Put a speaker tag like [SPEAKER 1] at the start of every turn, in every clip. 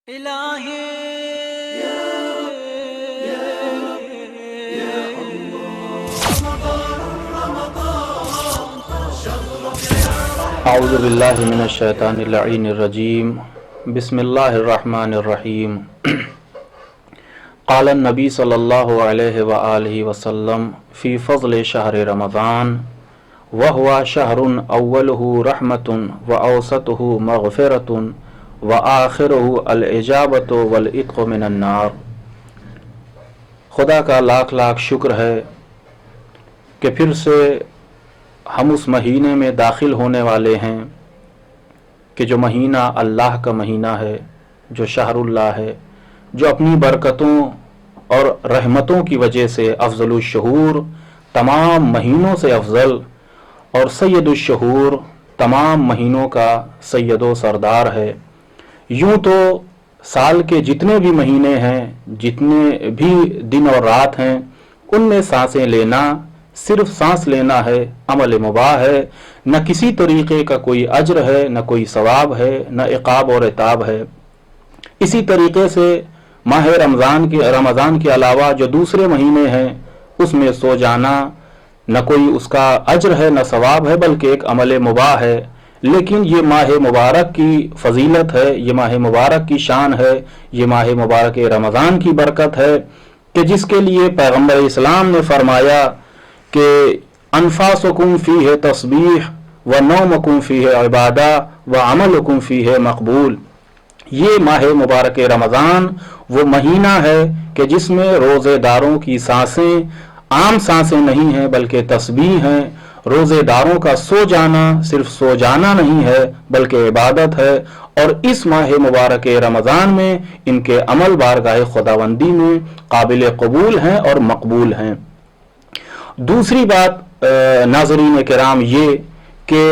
[SPEAKER 1] اعوذ باللہ من الشیطان اللعین الرجیم بسم اللہ الرحمن الرحیم قال النبی صلی اللہ علیہ وآلہ وسلم فی فضل شہر رمضان وهو شہر اولہ رحمت واوسطہ مغفرۃ وآخرہ الاجابۃ والعتق من النار۔ خدا کا لاکھ لاکھ شکر ہے کہ پھر سے ہم اس مہینے میں داخل ہونے والے ہیں کہ جو مہینہ اللہ کا مہینہ ہے، جو شہر اللہ ہے، جو اپنی برکتوں اور رحمتوں کی وجہ سے افضل الشہور، تمام مہینوں سے افضل، اور سید الشہور، تمام مہینوں کا سید و سردار ہے۔ یوں تو سال کے جتنے بھی مہینے ہیں، جتنے بھی دن اور رات ہیں، ان میں سانسیں لینا، صرف سانس لینا ہے، عمل مباح ہے، نہ کسی طریقے کا کوئی اجر ہے، نہ کوئی ثواب ہے، نہ عقاب اور عتاب ہے۔ اسی طریقے سے ماہ رمضان کے علاوہ جو دوسرے مہینے ہیں، اس میں سو جانا نہ کوئی اس کا اجر ہے نہ ثواب ہے، بلکہ ایک عمل مباح ہے۔ لیکن یہ ماہ مبارک کی فضیلت ہے، یہ ماہ مبارک کی شان ہے، یہ ماہ مبارک رمضان کی برکت ہے کہ جس کے لیے پیغمبر اسلام نے فرمایا کہ انفاسکم فیہ تسبیح ونومکم فیہ عبادہ وعملکم فیہ مقبول۔ یہ ماہ مبارک رمضان وہ مہینہ ہے کہ جس میں روزے داروں کی سانسیں عام سانسیں نہیں ہیں بلکہ تسبیح ہیں۔ روزے داروں کا سو جانا صرف سو جانا نہیں ہے بلکہ عبادت ہے، اور اس ماہ مبارک رمضان میں ان کے عمل بارگاہ خداوندی میں قابل قبول ہیں اور مقبول ہیں۔ دوسری بات ناظرین کرام یہ کہ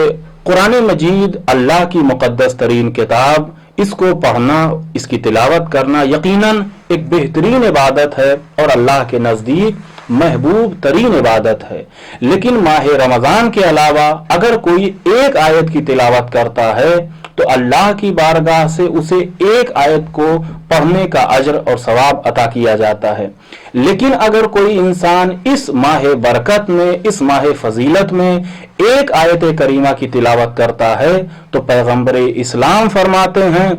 [SPEAKER 1] قرآن مجید اللہ کی مقدس ترین کتاب، اس کو پڑھنا، اس کی تلاوت کرنا یقیناً ایک بہترین عبادت ہے اور اللہ کے نزدیک محبوب ترین عبادت ہے۔ لیکن ماہ رمضان کے علاوہ اگر کوئی ایک آیت کی تلاوت کرتا ہے تو اللہ کی بارگاہ سے اسے ایک آیت کو پڑھنے کا اجر اور ثواب عطا کیا جاتا ہے۔ لیکن اگر کوئی انسان اس ماہ برکت میں، اس ماہ فضیلت میں ایک آیت کریمہ کی تلاوت کرتا ہے تو پیغمبر اسلام فرماتے ہیں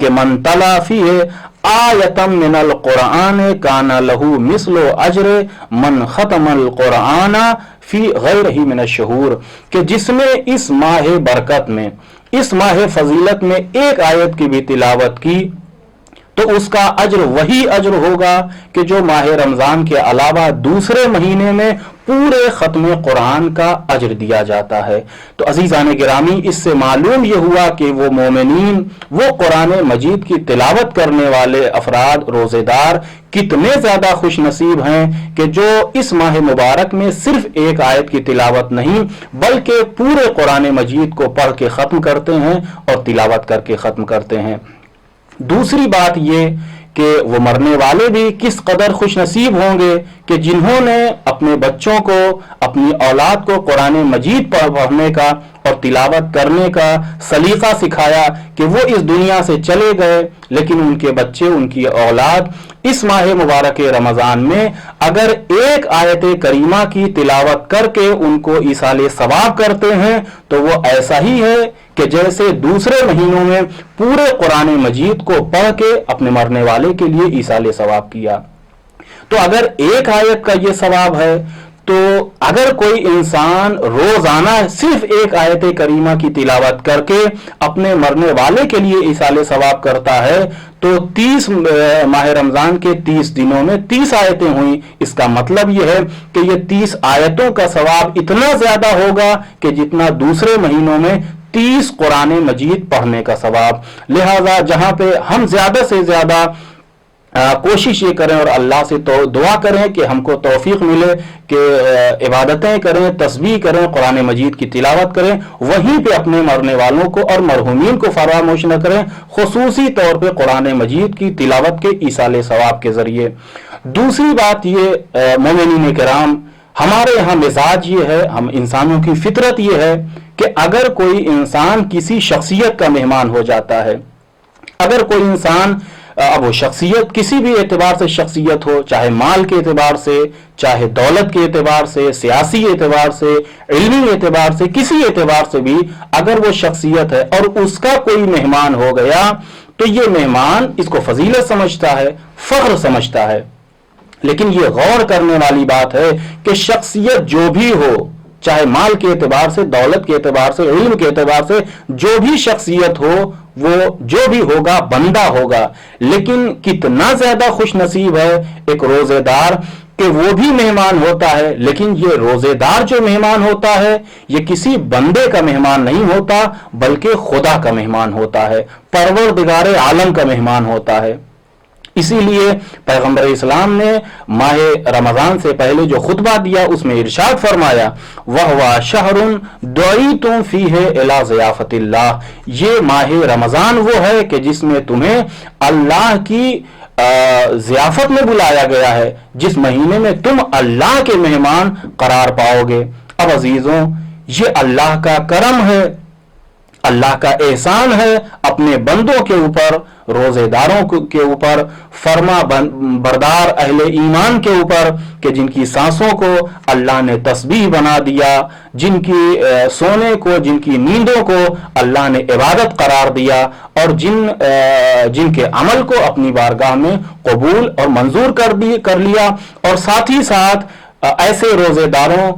[SPEAKER 1] کہ من تلا فیہ آیتم من القرآن کان لہ مثل اجر من ختم القرآن فی غیرہ من الشہور، کہ جس نے اس ماہ برکت میں، اس ماہ فضیلت میں ایک آیت کی بھی تلاوت کی تو اس کا اجر وہی اجر ہوگا کہ جو ماہ رمضان کے علاوہ دوسرے مہینے میں پورے ختم قرآن کا اجر دیا جاتا ہے۔ تو عزیزان گرامی، اس سے معلوم یہ ہوا کہ وہ مومنین، وہ قرآن مجید کی تلاوت کرنے والے افراد، روزے دار کتنے زیادہ خوش نصیب ہیں کہ جو اس ماہ مبارک میں صرف ایک آیت کی تلاوت نہیں بلکہ پورے قرآن مجید کو پڑھ کے ختم کرتے ہیں اور تلاوت کر کے ختم کرتے ہیں۔ دوسری بات یہ کہ وہ مرنے والے بھی کس قدر خوش نصیب ہوں گے کہ جنہوں نے اپنے بچوں کو، اپنی اولاد کو قرآن مجید پڑھنے کا اور تلاوت کرنے کا سلیقہ سکھایا کہ وہ اس دنیا سے چلے گئے لیکن ان کے بچے، ان کی اولاد اس ماہ مبارک رمضان میں اگر ایک آیت کریمہ کی تلاوت کر کے ان کو ایصال ثواب کرتے ہیں تو وہ ایسا ہی ہے کہ جیسے دوسرے مہینوں میں پورے قرآن مجید کو پڑھ کے اپنے مرنے والے کے لیے ایصال ثواب کیا۔ تو اگر ایک آیت کا یہ ثواب ہے تو اگر کوئی انسان روزانہ صرف ایک آیت کریمہ کی تلاوت کر کے اپنے مرنے والے کے لیے ایصال ثواب کرتا ہے تو 30 ماہ رمضان کے 30 دنوں میں 30 آیتیں ہوئیں۔ اس کا مطلب یہ ہے کہ یہ 30 آیتوں کا ثواب اتنا زیادہ ہوگا کہ جتنا دوسرے مہینوں میں 30 قرآن مجید پڑھنے کا ثواب۔ لہذا جہاں پہ ہم زیادہ سے زیادہ کوشش یہ کریں اور اللہ سے دعا کریں کہ ہم کو توفیق ملے کہ عبادتیں کریں، تسبیح کریں، قرآن مجید کی تلاوت کریں، وہیں پہ اپنے مرنے والوں کو اور مرحومین کو فراموش نہ کریں، خصوصی طور پہ قرآن مجید کی تلاوت کے ایصال ثواب کے ذریعے۔ دوسری بات یہ مومنین کرام، ہمارے یہاں مزاج یہ ہے، ہم انسانوں کی فطرت یہ ہے کہ اگر کوئی انسان کسی شخصیت کا مہمان ہو جاتا ہے، اگر کوئی انسان اب وہ شخصیت کسی بھی اعتبار سے شخصیت ہو، چاہے مال کے اعتبار سے، چاہے دولت کے اعتبار سے، سیاسی اعتبار سے، علمی اعتبار سے، کسی اعتبار سے بھی اگر وہ شخصیت ہے اور اس کا کوئی مہمان ہو گیا تو یہ مہمان اس کو فضیلت سمجھتا ہے، فخر سمجھتا ہے۔ لیکن یہ غور کرنے والی بات ہے کہ شخصیت جو بھی ہو، چاہے مال کے اعتبار سے، دولت کے اعتبار سے، علم کے اعتبار سے، جو بھی شخصیت ہو وہ جو بھی ہوگا بندہ ہوگا، لیکن کتنا زیادہ خوش نصیب ہے ایک روزے دار کہ وہ بھی مہمان ہوتا ہے، لیکن یہ روزے دار جو مہمان ہوتا ہے یہ کسی بندے کا مہمان نہیں ہوتا بلکہ خدا کا مہمان ہوتا ہے، پروردگار عالم کا مہمان ہوتا ہے۔ اسی لیے پیغمبر اسلام نے ماہ رمضان سے پہلے جو خطبہ دیا اس میں ارشاد فرمایا وَهُوَ شَهْرٌ دُعِيتُمْ فِيهِ إِلَى ضِيَافَةِ اللَّهِ، یہ ماہ رمضان وہ ہے کہ جس میں تمہیں اللہ کی ضیافت میں بلایا گیا ہے، جس مہینے میں تم اللہ کے مہمان قرار پاؤ گے۔ اب عزیزوں، یہ اللہ کا کرم ہے، اللہ کا احسان ہے اپنے بندوں کے اوپر، روزے داروں کے اوپر، فرما بردار اہل ایمان کے اوپر، کہ جن کی سانسوں کو اللہ نے تسبیح بنا دیا، جن کی سونے کو، جن کی نیندوں کو اللہ نے عبادت قرار دیا، اور جن کے عمل کو اپنی بارگاہ میں قبول اور منظور کر لیا، اور ساتھ ہی ساتھ ایسے روزے داروں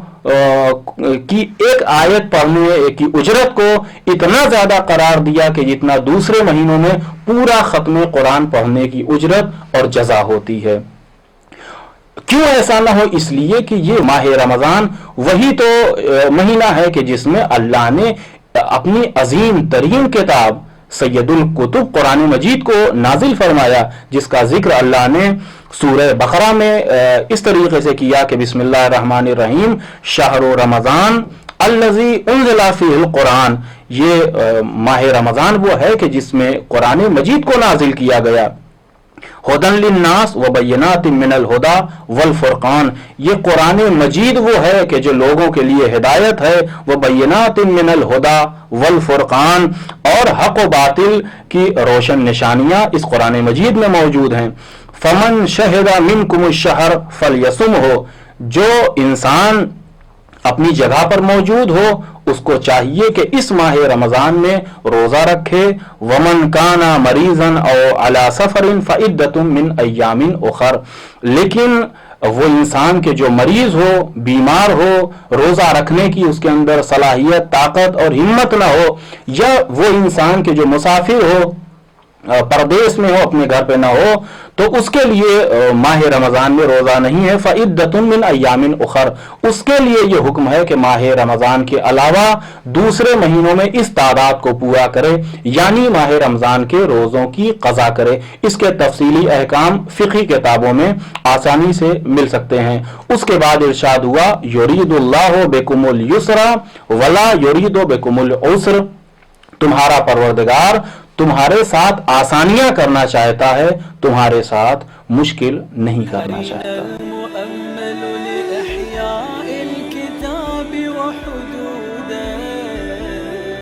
[SPEAKER 1] کی ایک آیت پڑھنے کی اجرت کو اتنا زیادہ قرار دیا کہ جتنا دوسرے مہینوں میں پورا ختم قرآن پڑھنے کی اجرت اور جزا ہوتی ہے۔ کیوں ایسا نہ ہو؟ اس لیے کہ یہ ماہ رمضان وہی تو مہینہ ہے کہ جس میں اللہ نے اپنی عظیم ترین کتاب سید الکتب قرآن مجید کو نازل فرمایا، جس کا ذکر اللہ نے سورہ بقرہ میں اس طریقے سے کیا کہ بسم اللہ الرحمن الرحیم شہر رمضان الذی انزل فیہ القرآن، یہ ماہ رمضان وہ ہے کہ جس میں قرآن مجید کو نازل کیا گیا۔ ہدن للناس وبینات من الہدی والفرقان، یہ قرآن مجید وہ ہے کہ جو لوگوں کے لیے ہدایت ہے، وبینات من الہدی والفرقان، اور حق و باطل کی روشن نشانیاں اس قرآن مجید میں موجود ہیں۔ فمن شہد منکم الشہر فلیصمہ، جو انسان اپنی جگہ پر موجود ہو اس کو چاہیے کہ اس ماہ رمضان میں روزہ رکھے۔ ومن کان مریضا او علی سفر فعدۃ من ایام اخر، لیکن وہ انسان کے جو مریض ہو، بیمار ہو، روزہ رکھنے کی اس کے اندر صلاحیت، طاقت اور ہمت نہ ہو، یا وہ انسان کے جو مسافر ہو، پردیس میں ہو، اپنے گھر پہ نہ ہو، تو اس کے لیے ماہ رمضان میں روزہ نہیں ہے۔ فعدۃ من ایام اخر، اس کے لیے یہ حکم ہے کہ ماہ رمضان کے علاوہ دوسرے مہینوں میں اس تعداد کو پورا کرے، یعنی ماہ رمضان کے روزوں کی قضا کرے۔ اس کے تفصیلی احکام فقہی کتابوں میں آسانی سے مل سکتے ہیں۔ اس کے بعد ارشاد ہوا یرید اللہ بکم الیسر ولا یرید بکم العسر، تمہارا پروردگار تمہارے ساتھ آسانیاں کرنا چاہتا ہے، تمہارے ساتھ مشکل نہیں کرنا چاہتا۔